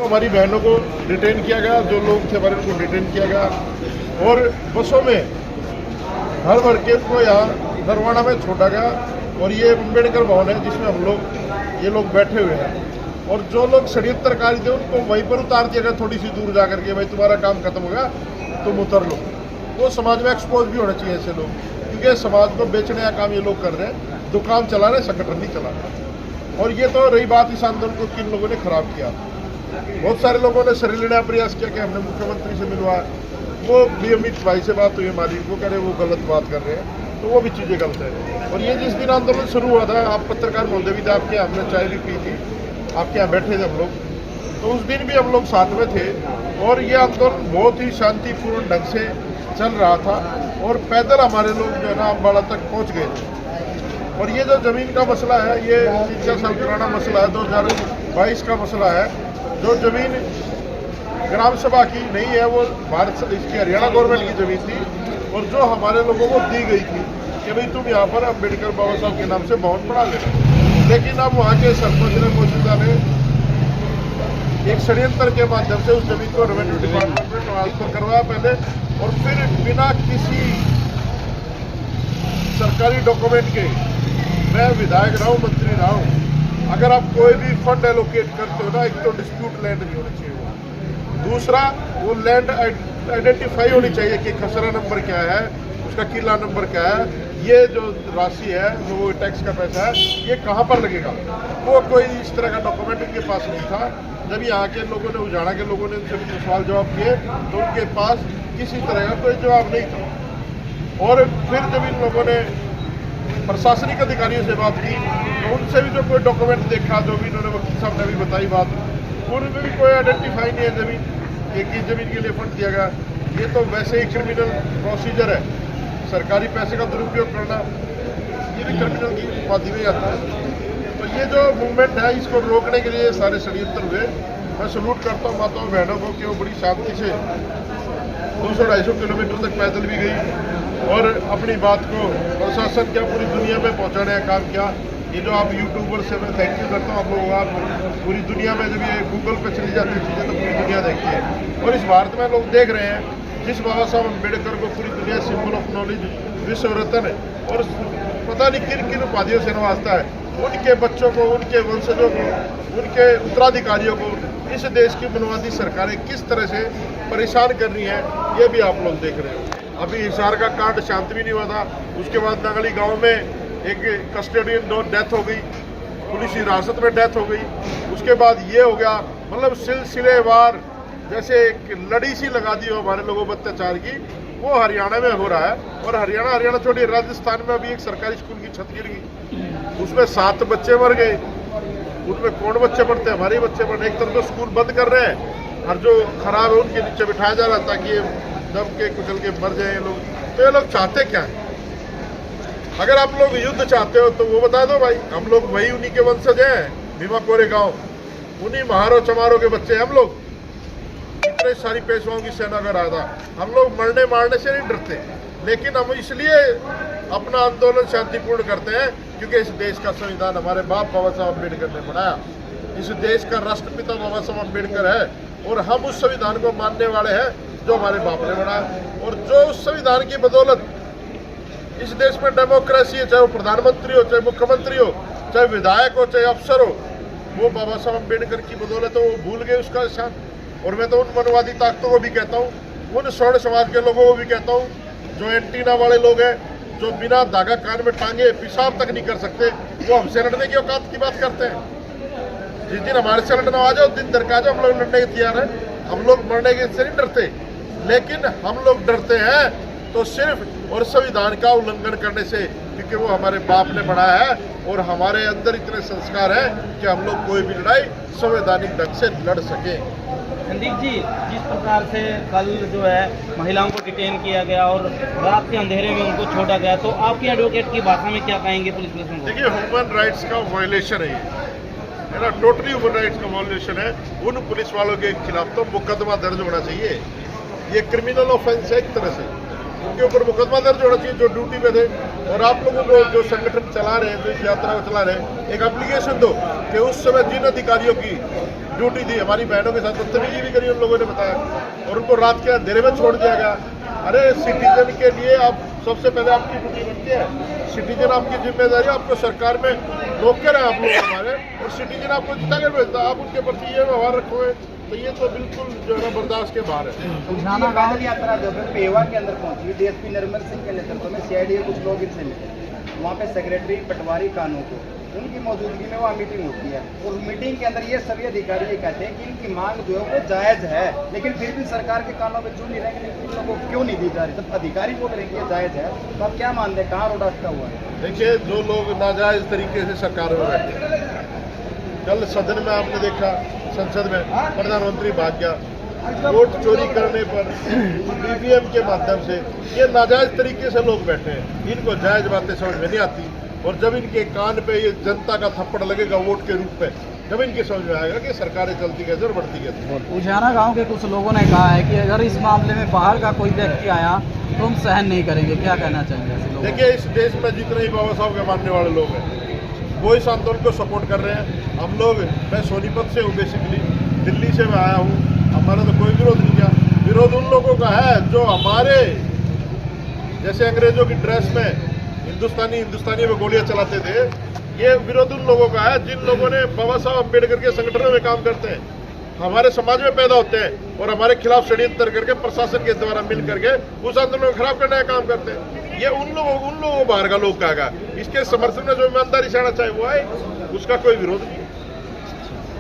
हमारी बहनों को डिटेन किया गया, जो लोग थे हमारे उनको डिटेन किया गया और बसों में भर भर के उनको यहाँ नरवाना में छोड़ा गया। और ये अम्बेडकर भवन है जिसमें हम लोग ये लोग बैठे हुए हैं और जो लोग षड्यंत्रकारी थे उनको वहीं पर उतार दिया गया, थोड़ी सी दूर जा करके, भाई तुम्हारा काम खत्म हो गया तुम उतर लो। वो समाज में एक्सपोज भी होने चाहिए ऐसे लोग, क्योंकि समाज को बेचने का काम ये लोग कर रहे हैं, दुकान चला रहे, संगठन नहीं चला रहे। और ये तो रही बात इस आंदोलन को किन लोगों ने खराब किया। बहुत सारे लोगों ने शरीर लेने का प्रयास किया कि हमने मुख्यमंत्री से मिलवाया, वो भी अमित भाई से बात हुई हमारी, वो कह रहे वो गलत बात कर रहे हैं, तो वो भी चीज़ें गलत है। और ये जिस दिन आंदोलन शुरू हुआ था, आप पत्रकार महोदय भी थे, आपके हमने चाय भी पी थी, आपके यहाँ बैठे थे हम लोग, तो उस दिन भी हम लोग साथ में थे और ये आंदोलन बहुत ही शांतिपूर्ण ढंग से चल रहा था और पैदल हमारे लोग जो है ना अम्बाड़ा तक पहुँच गए थे। और ये जो ज़मीन का मसला है, ये 3-4 साल पुराना मसला है, 2022 का मसला है। जो ज़मीन ग्राम सभा की नहीं है, वो भारत इसकी हरियाणा गवर्नमेंट की ज़मीन थी और जो हमारे लोगों को दी गई थी कि भाई तुम यहाँ पर अम्बेडकर बाबा साहब के नाम से भवन बना लेना। लेकिन अब वहाँ के सरपंच ने, मौजूदा ने एक षड्यंत्र के माध्यम से उस जमीन को रेवेन्यू डिपार्टमेंट में ट्रांसफर करवाया पहले, और फिर बिना किसी सरकारी डॉक्यूमेंट के, मैं विधायक रहा हूँ, मंत्री रहा हूँ, अगर आप कोई भी फंड एलोकेट करते हो ना, एक तो डिस्प्यूट लैंड नहीं होनी चाहिए, दूसरा वो लैंड आइडेंटिफाई होनी चाहिए कि खसरा नंबर क्या है, उसका किला नंबर क्या है, ये जो राशि है, जो वो टैक्स का पैसा है, ये कहाँ पर लगेगा। वो कोई इस तरह का डॉक्यूमेंट उनके पास नहीं था। जब यहाँ के लोगों ने, उजाड़ा के लोगों ने उनसे सवाल जवाब किए तो उनके पास किसी तरह का कोई जवाब नहीं था। और फिर जब इन लोगों ने प्रशासनिक अधिकारियों से बात की तो उनसे भी जो कोई डॉक्यूमेंट देखा, जो भी इन्होंने वकील साहब ने भी बताई बात, उनमें भी कोई आइडेंटिफाई नहीं है ज़मीन, एक ही ज़मीन के लिए फंड दिया गया। ये तो वैसे ही क्रिमिनल प्रोसीजर है, सरकारी पैसे का दुरुपयोग करना, ये भी क्रिमिनल की उपाधि में आता है। तो ये जो मूवमेंट है, इसको रोकने के लिए सारे षड्यंत्र हुए। मैं सलूट करता हूँ माताओं बहनों को कि वो बड़ी शांति से 200-250 किलोमीटर तक पैदल भी गई और अपनी बात को प्रशासन क्या पूरी दुनिया में पहुँचाने का काम किया। ये जो आप यूट्यूबर से मैं थैंक यू करता हूँ, आप लोग आप पूरी दुनिया में जब ये गूगल पे चली जाती है चीज़ें तो पूरी दुनिया देखती है। और इस भारत में लोग देख रहे हैं जिस बाबा साहब अम्बेडकर को पूरी दुनिया सिंबल ऑफ नॉलेज, विश्व रत्न है और पता नहीं किन किन उपाधियों से नवाजता है, उनके बच्चों को, उनके वंशजों को, उनके उत्तराधिकारियों को इस देश की मनवादी सरकारें किस तरह से परेशान कर रही हैं, ये भी आप लोग देख रहे हो। अभी हिसार का कांड शांत भी नहीं हुआ था, उसके बाद नगली गांव में एक कस्टोडियन डेथ हो गई, पुलिस हिरासत में डेथ हो गई, उसके बाद ये हो गया। मतलब सिलसिलेवार जैसे एक लड़ी सी लगा दी हो हमारे लोगों पर अत्याचार की, वो हरियाणा में हो रहा है। और हरियाणा छोड़िए, राजस्थान में अभी एक सरकारी स्कूल की छत गिर गई, उसमें 7 बच्चे मर गए। उनमें कौन बच्चे पढ़ते हैं? हमारे ही बच्चे पढ़ते। एक तरफ तो स्कूल बंद कर रहे हैं और जो खराब है उनके नीचे बिठाया जा रहा है ताकि ये दब के कुचल के मर जाए ये लोग। तो ये लोग चाहते क्या है? अगर आप लोग युद्ध चाहते हो तो वो बता दो भाई, हम लोग वही उन्हीं के वंशज हैं, भीमा कोरे गाँव, उन्हीं महारो चमारों के बच्चे हैं हम लोग। इतने सारी पेशवाओं की सेना का रहा था, हम लोग मरने मारने से नहीं डरते, लेकिन हम इसलिए अपना आंदोलन शांतिपूर्ण करते हैं क्योंकि इस देश का संविधान हमारे बाप बाबा साहब अम्बेडकर ने बनाया। इस देश का राष्ट्रपिता बाबा साहब अम्बेडकर है और हम उस संविधान को मानने वाले हैं जो हमारे बाप ने बनाया। और जो उस संविधान की बदौलत इस देश में डेमोक्रेसी है, चाहे वो प्रधानमंत्री हो, चाहे मुख्यमंत्री हो, चाहे विधायक हो, चाहे अफसर हो, वो बाबा साहब अम्बेडकर की बदौलत है। वो भूल गए उसका शान। और मैं तो उन मनवादी ताकतों को भी कहता हूँ, उन स्वर्ण समाज के लोगों को भी कहता हूँ, जो एंटीना वाले लोग हैं, जो बिना धागा कान में टांगे पेशाब तक नहीं कर सकते, वो हमसे लड़ने की औकात की बात करते हैं। जिस दिन हमारे से लड़ना आ जाओ, दिन दर का जाओ, हम लोग लड़ने के तैयार हैं। हम लोग मरने के से नहीं डरते, लेकिन हम लोग डरते हैं तो सिर्फ और संविधान का उल्लंघन करने से, क्योंकि वो हमारे बाप ने बनाया है और हमारे अंदर इतने संस्कार हैं कि हम लोग कोई भी लड़ाई संवैधानिक ढंग से लड़ सकें। संदीप जी, जिस प्रकार से कल जो है महिलाओं को डिटेन किया गया और रात के अंधेरे में उनको छोड़ा गया, तो आपके एडवोकेट की भाषा में क्या कहेंगे पुलिस प्रशासन को? देखिए, ह्यूमन राइट्स का वायलेशन है ये ना, टोटली ह्यूमन राइट्स का वायलेशन है। उन पुलिस वालों के खिलाफ तो मुकदमा दर्ज होना चाहिए। ये क्रिमिनल ऑफेंस है एक तरह से, उनके ऊपर मुकदमा दर्ज होना चाहिए जो ड्यूटी पे थे। और आप लोगों को जो संगठन चला रहे हैं, जो इस यात्रा को चला रहे हैं, एक एप्लीकेशन दो कि उस समय जिन अधिकारियों की ड्यूटी दी, हमारी बहनों के साथ बदतमीजी भी करी उन लोगों ने बताया, और उनको रात के अंधेरे में छोड़ दिया गया। अरे सिटीजन के लिए आप सबसे पहले आपकी ड्यूटी बनती है, सिटीजन आपकी जिम्मेदारी, आपको सरकार में नौकर है आप लोग हमारे, और सिटीजन आपको जितना कर भेजता आप उनके प्रति ये व्यवहार रखोगे तो ये तो बिल्कुल जो है ना बर्दाश्त के बाहर है। उजाना पैदल यात्रा जो है पेवा के अंदर पहुंची, डीएसपी निर्मल सिंह के नेतृत्व में सीआईडी के कुछ लोग इनसे मिले, वहाँ पे सेक्रेटरी पटवारी कानून को उनकी मौजूदगी में वहाँ मीटिंग होती है। उस मीटिंग के अंदर ये सभी अधिकारी ये कहते हैं कि इनकी मांग जो है वो जायज़ है, लेकिन फिर भी सरकार के कानों में चुन नहीं रहे कि इन लोगों को क्यों नहीं दी जा रही। जब अधिकारी बोल रहे हैं कि ये जायज़ है तो आप क्या मानते हैं, कहाँ रोड अटका हुआ है? देखिए, जो लोग नाजायज तरीके से सरकार में बैठे, कल सदन में आपने देखा, संसद में प्रधानमंत्री भाग गया, वोट चोरी करने पर ईवीएम के माध्यम से, ये नाजायज तरीके से लोग बैठे हैं, इनको जायज बातें समझ में नहीं आती, और जब इनके कान पे ये जनता का थप्पड़ लगेगा वोट के रूप में, जब इनके समझ में आएगा कि सरकारें चलती कैसे और बढ़ती कैसे। उजाना गांव के कुछ लोगों ने कहा है कि अगर इस मामले में बाहर का कोई व्यक्ति आया तो हम सहन नहीं करेंगे, क्या कहना चाहेंगे ऐसे लोगों को? देखिए, इस देश में जितने ही बाबा साहब के मानने वाले लोग हैं वो इस आंदोलन को सपोर्ट कर रहे हैं। हम लोग, मैं सोनीपत से हूँ बेसिकली, दिल्ली से मैं आया हूँ, हमारा तो कोई विरोध नहीं किया। विरोध उन लोगों का है जो हमारे जैसे अंग्रेजों की ड्रेस में हिंदुस्तानी में गोलियां चलाते थे, ये विरोध उन लोगों का है जिन लोगों ने बाबा साहब अम्बेडकर के संगठनों में काम करते हैं, हमारे समाज में पैदा होते हैं और हमारे खिलाफ षड्यंत्र करके प्रशासन के द्वारा मिल करके उस आंदोलन को खराब करने का काम करते हैं। ये उन लोगों को बाहर का लोग कहेगा, इसके समर्थन में जो ईमानदारी से आना चाहे वो आए, उसका कोई विरोध नहीं।